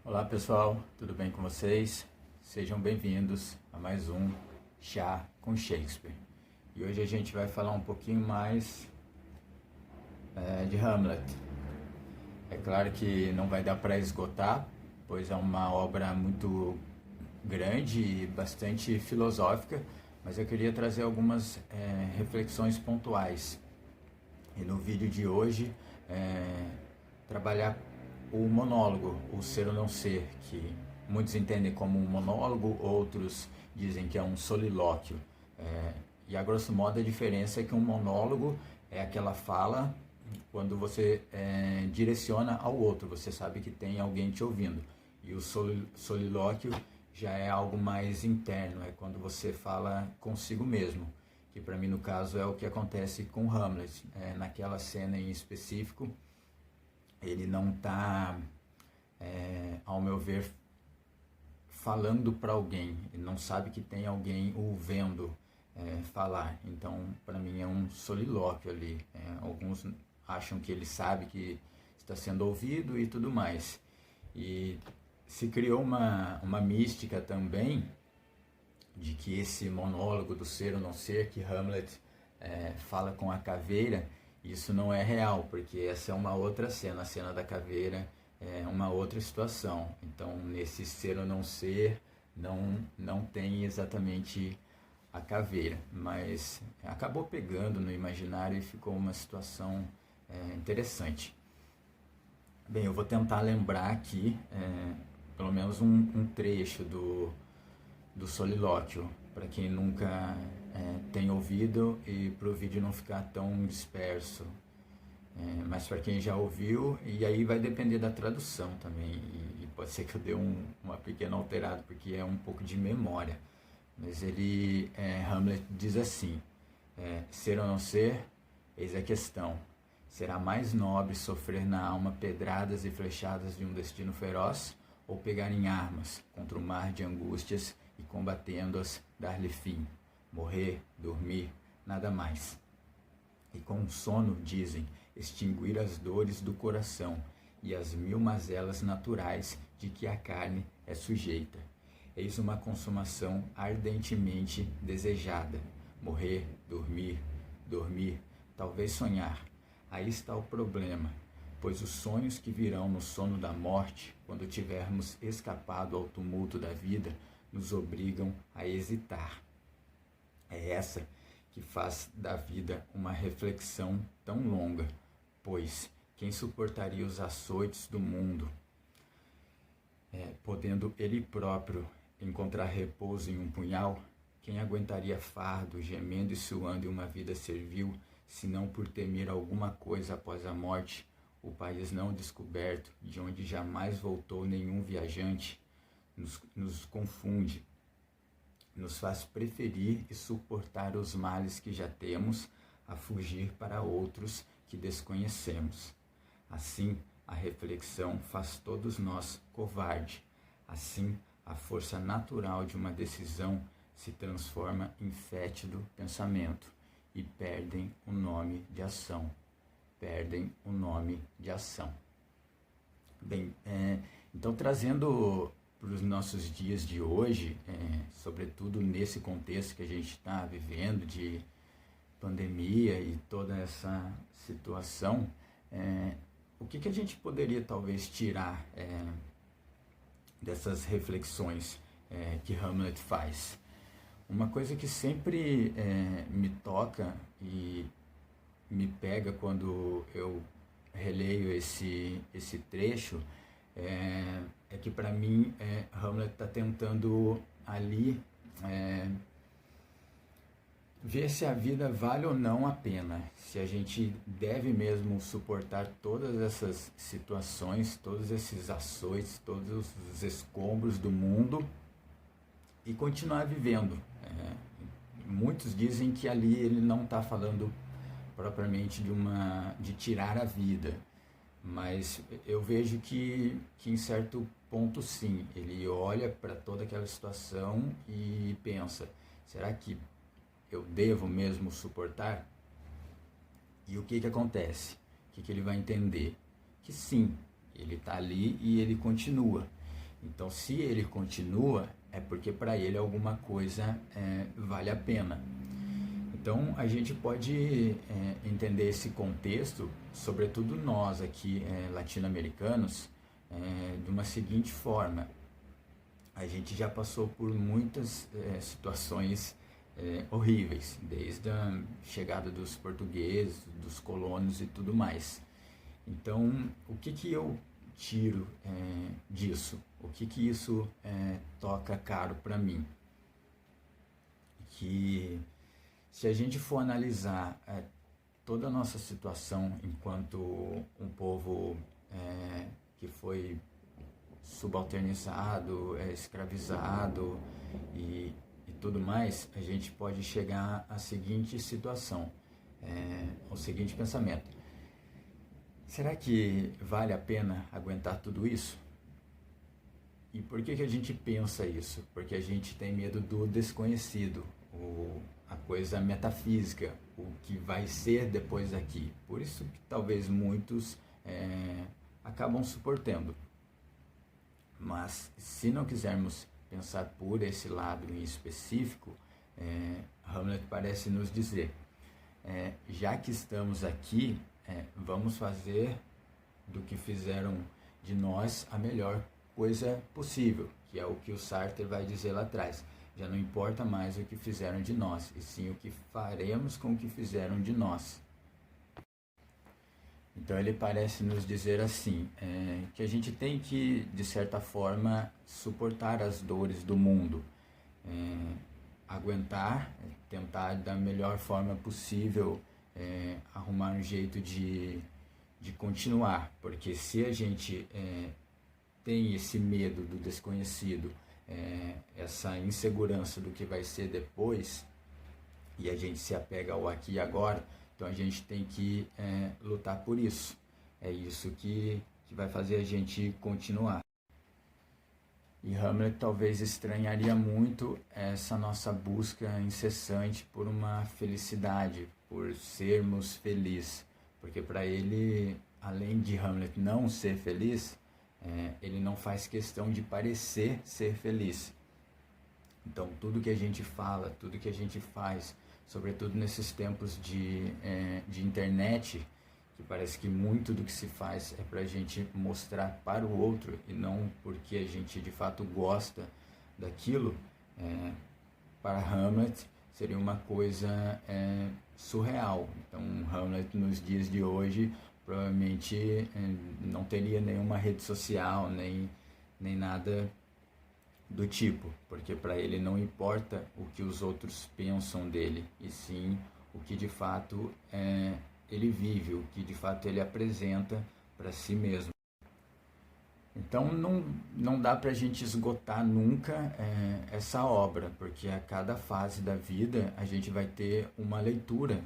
Olá pessoal, tudo bem com vocês? Sejam bem-vindos a mais um Chá com Shakespeare. E hoje a gente vai falar um pouquinho mais de Hamlet. É claro que não vai dar para esgotar, pois é uma obra muito grande e bastante filosófica, mas eu queria trazer algumas reflexões pontuais. E no vídeo de hoje, trabalhar o monólogo, o ser ou não ser, que muitos entendem como um monólogo, outros dizem que é um solilóquio. E a grosso modo a diferença é que um monólogo é aquela fala quando você direciona ao outro, você sabe que tem alguém te ouvindo. E o solilóquio já é algo mais interno, é quando você fala consigo mesmo, que para mim no caso é o que acontece com Hamlet. Naquela cena em específico, ele não está, ao meu ver, falando para alguém, ele não sabe que tem alguém o vendo falar, então para mim é um solilóquio ali. Alguns acham que ele sabe que está sendo ouvido e tudo mais, e se criou uma mística também de que esse monólogo do ser ou não ser, que Hamlet fala com a caveira, isso não é real, porque essa é uma outra cena, a cena da caveira é uma outra situação. Então, nesse ser ou não ser, não tem exatamente a caveira, mas acabou pegando no imaginário e ficou uma situação interessante. Bem, eu vou tentar lembrar aqui pelo menos um trecho do solilóquio, para quem nunca tem ouvido e para o vídeo não ficar tão disperso. Mas para quem já ouviu, e aí vai depender da tradução também, e pode ser que eu dê uma pequena alterada, porque é um pouco de memória. Mas Hamlet diz assim: ser ou não ser, eis a questão. Será mais nobre sofrer na alma pedradas e flechadas de um destino feroz, ou pegar em armas contra o mar de angústias e combatendo-as, dar-lhe fim, morrer, dormir, nada mais. E com o sono, dizem, extinguir as dores do coração e as mil mazelas naturais de que a carne é sujeita. Eis uma consumação ardentemente desejada, morrer, dormir, dormir, talvez sonhar. Aí está o problema, pois os sonhos que virão no sono da morte, quando tivermos escapado ao tumulto da vida, nos obrigam a hesitar. É essa que faz da vida uma reflexão tão longa, pois quem suportaria os açoites do mundo, podendo ele próprio encontrar repouso em um punhal? Quem aguentaria fardo, gemendo e suando em uma vida servil, se não por temer alguma coisa após a morte, o país não descoberto, de onde jamais voltou nenhum viajante, nos confunde, nos faz preferir e suportar os males que já temos, a fugir para outros que desconhecemos. Assim, a reflexão faz todos nós covarde. Assim, a força natural de uma decisão se transforma em fétido pensamento e perdem o nome de ação. Perdem o nome de ação. Bem, então trazendo para os nossos dias de hoje, sobretudo nesse contexto que a gente está vivendo de pandemia e toda essa situação, o que a gente poderia talvez tirar dessas reflexões que Hamlet faz? Uma coisa que sempre me toca e me pega quando eu releio esse trecho é que para mim Hamlet está tentando ali ver se a vida vale ou não a pena, se a gente deve mesmo suportar todas essas situações, todos esses açoites, todos os escombros do mundo e continuar vivendo. Muitos dizem que ali ele não está falando propriamente de tirar a vida, mas eu vejo que em certo ponto sim, ele olha para toda aquela situação e pensa, será que eu devo mesmo suportar? E o que acontece? O que ele vai entender? Que sim, ele está ali e ele continua. Então, se ele continua, é porque para ele alguma coisa vale a pena. Então, a gente pode entender esse contexto, sobretudo nós aqui latino-americanos, de uma seguinte forma. A gente já passou por muitas situações horríveis, desde a chegada dos portugueses, dos colonos e tudo mais. Então, o que eu tiro disso? O que isso toca caro para mim? Que se a gente for analisar toda a nossa situação enquanto um povo que foi subalternizado, escravizado e tudo mais, a gente pode chegar à seguinte situação, ao seguinte pensamento: será que vale a pena aguentar tudo isso? E por que a gente pensa isso? Porque a gente tem medo do desconhecido, a coisa metafísica, o que vai ser depois daqui. Por isso que talvez muitos acabam suportando. Mas se não quisermos pensar por esse lado em específico, Hamlet parece nos dizer, já que estamos aqui, vamos fazer do que fizeram de nós a melhor coisa possível, que é o que o Sartre vai dizer lá atrás. Já não importa mais o que fizeram de nós, e sim o que faremos com o que fizeram de nós. Então ele parece nos dizer assim, que a gente tem que, de certa forma, suportar as dores do mundo, aguentar, tentar da melhor forma possível arrumar um jeito de continuar, porque se a gente tem esse medo do desconhecido, essa insegurança do que vai ser depois, e a gente se apega ao aqui e agora, então a gente tem que lutar por isso. É isso que vai fazer a gente continuar. E Hamlet talvez estranharia muito essa nossa busca incessante por uma felicidade, por sermos felizes. Porque para ele, além de Hamlet não ser feliz, ele não faz questão de parecer ser feliz. Então tudo que a gente fala, tudo que a gente faz, sobretudo nesses tempos de internet, que parece que muito do que se faz é para a gente mostrar para o outro e não porque a gente de fato gosta daquilo, para Hamlet seria uma coisa surreal. Então Hamlet nos dias de hoje provavelmente não teria nenhuma rede social, nem nada do tipo, porque para ele não importa o que os outros pensam dele, e sim o que de fato ele vive, o que de fato ele apresenta para si mesmo. Então não dá para a gente esgotar nunca essa obra, porque a cada fase da vida a gente vai ter uma leitura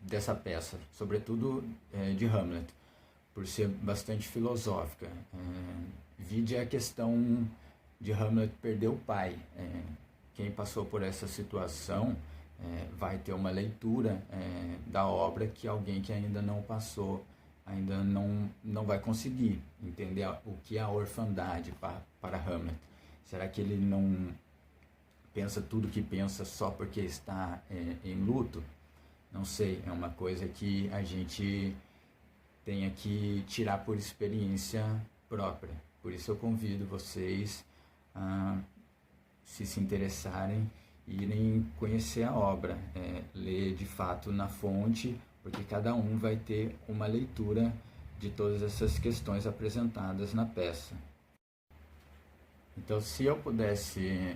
dessa peça, sobretudo de Hamlet, por ser bastante filosófica. Vide a questão de Hamlet perder o pai. Quem passou por essa situação vai ter uma leitura da obra que alguém que ainda não passou, ainda não vai conseguir entender o que é a orfandade para Hamlet. Será que ele não pensa tudo que pensa só porque está em luto? Não sei, é uma coisa que a gente tem que tirar por experiência própria. Por isso eu convido vocês a se interessarem e irem conhecer a obra, ler de fato na fonte, porque cada um vai ter uma leitura de todas essas questões apresentadas na peça. Então, se eu pudesse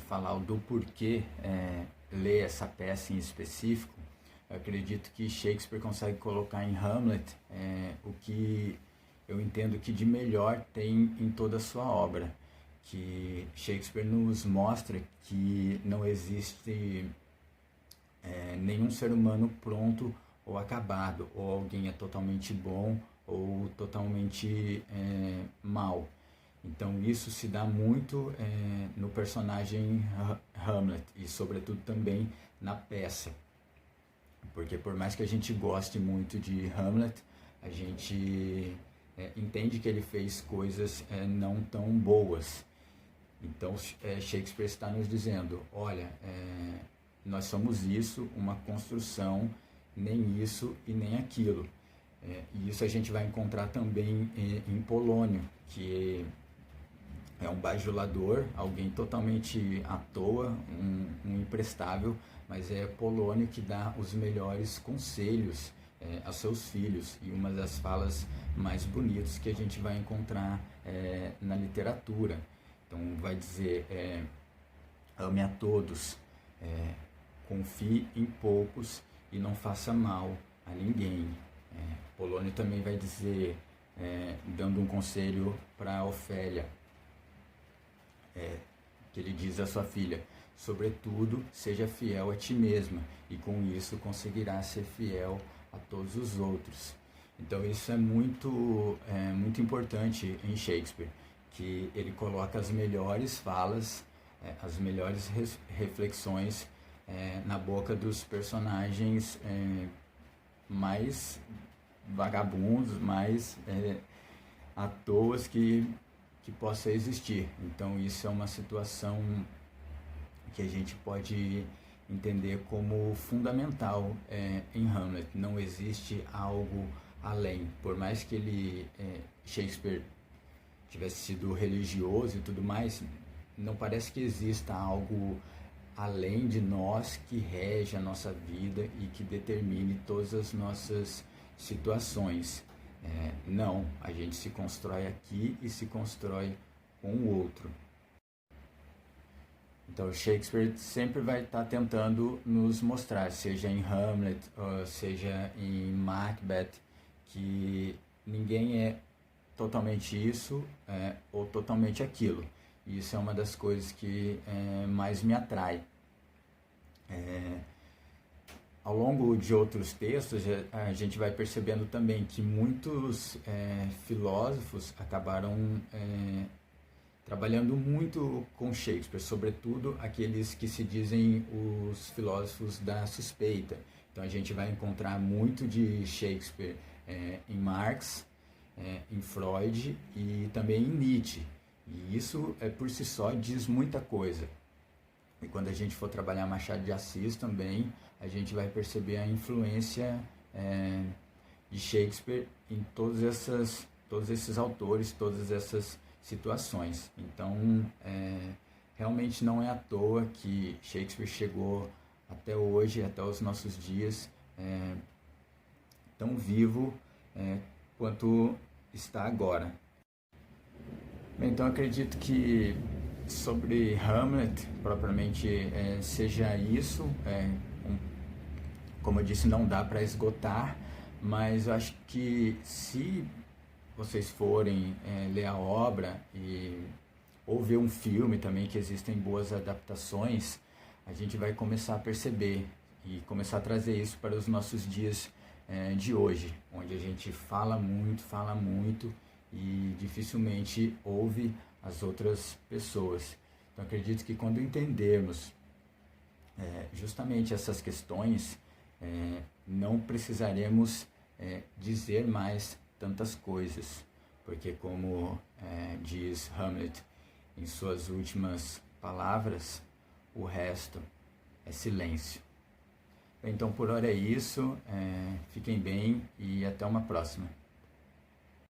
falar do porquê ler essa peça em específico, eu acredito que Shakespeare consegue colocar em Hamlet o que eu entendo que de melhor tem em toda a sua obra, que Shakespeare nos mostra que não existe nenhum ser humano pronto ou acabado, ou alguém é totalmente bom ou totalmente mal. Então isso se dá muito no personagem Hamlet e sobretudo também na peça. Porque por mais que a gente goste muito de Hamlet, a gente entende que ele fez coisas não tão boas. Então Shakespeare está nos dizendo, olha, nós somos isso, uma construção, nem isso e nem aquilo. E isso a gente vai encontrar também em Polônio, que é um bajulador, alguém totalmente à toa, um imprestável, mas é Polônio que dá os melhores conselhos aos seus filhos, e uma das falas mais bonitas que a gente vai encontrar na literatura. Então vai dizer, ame a todos, confie em poucos e não faça mal a ninguém. Polônio também vai dizer, dando um conselho para Ofélia, que ele diz à sua filha, sobretudo seja fiel a ti mesma, e com isso conseguirá ser fiel a todos os outros. Então isso é muito importante em Shakespeare, que ele coloca as melhores falas, as melhores reflexões na boca dos personagens mais vagabundos, mais à toa que possa existir. Então isso é uma situação que a gente pode entender como fundamental em Hamlet. Não existe algo além. Por mais que Shakespeare tivesse sido religioso e tudo mais, não parece que exista algo além de nós que rege a nossa vida e que determine todas as nossas situações. Não, a gente se constrói aqui e se constrói com o outro. Então Shakespeare sempre vai estar tentando nos mostrar, seja em Hamlet, seja em Macbeth, que ninguém é totalmente isso ou totalmente aquilo. E isso é uma das coisas que mais me atrai. Ao longo de outros textos, a gente vai percebendo também que muitos filósofos acabaram trabalhando muito com Shakespeare, sobretudo aqueles que se dizem os filósofos da suspeita. Então a gente vai encontrar muito de Shakespeare em Marx, em Freud e também em Nietzsche. E isso por si só diz muita coisa. E quando a gente for trabalhar Machado de Assis também, a gente vai perceber a influência de Shakespeare em todos esses autores, todas essas situações. Então, realmente não é à toa que Shakespeare chegou até hoje, até os nossos dias, tão vivo quanto está agora. Bem, então acredito que sobre Hamlet, propriamente, seja isso. Como eu disse, não dá para esgotar, mas eu acho que se vocês forem ler a obra ou ver um filme também, que existem boas adaptações, a gente vai começar a perceber e começar a trazer isso para os nossos dias de hoje, onde a gente fala muito e dificilmente ouve as outras pessoas. Então acredito que quando entendermos justamente essas questões, não precisaremos dizer mais tantas coisas, porque como diz Hamlet em suas últimas palavras, o resto é silêncio. Então por hora é isso, fiquem bem e até uma próxima.